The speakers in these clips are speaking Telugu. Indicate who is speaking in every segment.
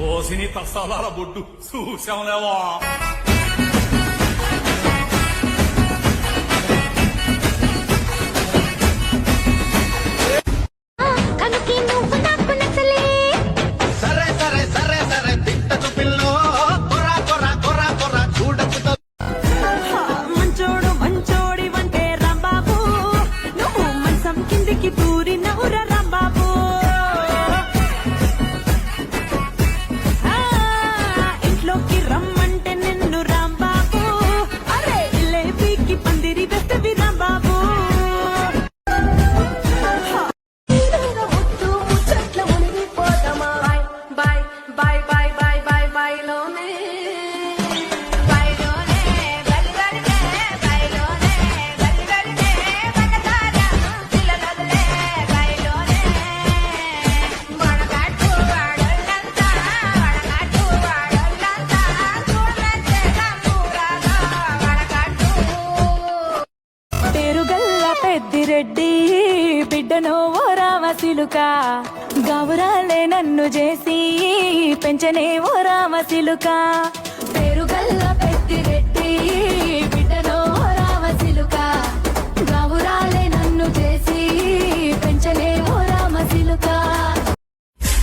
Speaker 1: ఓసిని తస్సాల బొడ్డు చూసాంలేవా
Speaker 2: రెడ్డి బిడ్డను ఓ రామసిలుక గౌరాలే నన్ను చేసి పెంచనే ఓ రామసిలుక పేరుగల్ల పెద్దిరెడ్డి బిడ్డను ఓ రామసిలుక గౌరాలే నన్ను చేసి పెంచనే ఓ రామసిలుక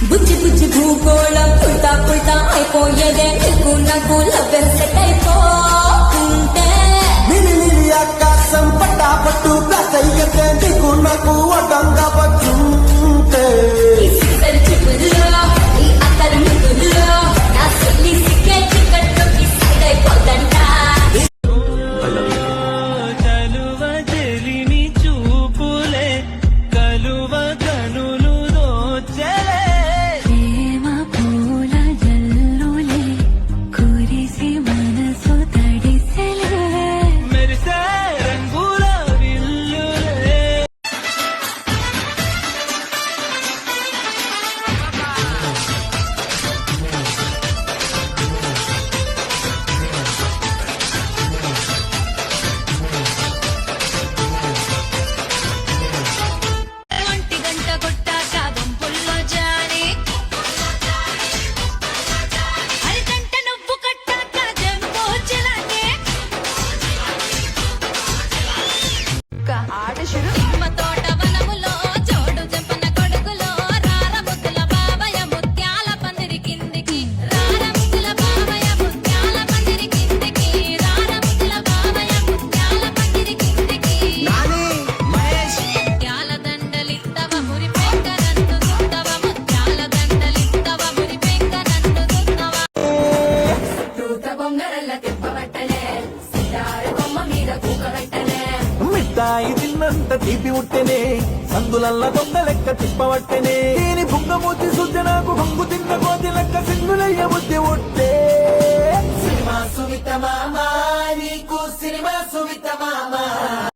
Speaker 3: బుజ్జి బుజ్జి భూగోళం పుల్టా పుల్టా అయిపోయేదే నీకు నాకు లవ్వెల్ సెట్ అయిపోతుంటే
Speaker 4: ఆకాశం పట్టాపట్టు ప్లస్ అయ్యతే నీకు నాకు అడ్డంగా వచ్చుంటే
Speaker 3: ఈ అక్కలు ముగ్గులో నా సిల్లి సిక్కే చిక్కట్లోకి సైడ్ అయిపోతంట
Speaker 5: చలువ చెలిని చూపులే కలువ కనులు దోచలే
Speaker 2: ప్రేమ పూల జల్లులే కురిసి మనసు తడిసెలే
Speaker 5: మెరిసే రంగుల విల్లులే
Speaker 3: ఒంటి గంట కొట్టాక గుంపుల్లో జారి అరిగంట నువ్వు కట్టాక జంబో చిలాకే నిమ్మ తోట వనములో చోడు చెంపన కొడుకులో రార ముద్దుల బాబయ్య ముత్యాల పందిరి కిందికి రార ముద్దుల బాబయ్య ముత్యాల పందిరి కిందికి రార ముద్దుల బాబయ్య ముత్యాల పందిరి కిందికి ముత్యాల దండలిత్తవ మురి పెంక నన్ను దుత్తవ ముత్యాల దండలిత్తవ మురి పెంక నన్ను దుత్తవ దూత బొంగరల్ల తిప్పబట్టలే సితార బొమ్మ మీద కూకబెట్టలే
Speaker 4: మిఠాయి తిన్నంత తీపి ఉట్టెనే సందులల్ల దొంగ లెక్క తిప్పవట్టెనే దీని బుంగమూతి సుద్ద నాకు బొంగు తిన్న కోతి లెక్క సింగులయ్య బుద్ధి ఉట్టే సినిమా సువిత మామ నీకు సినిమా సువిత మామ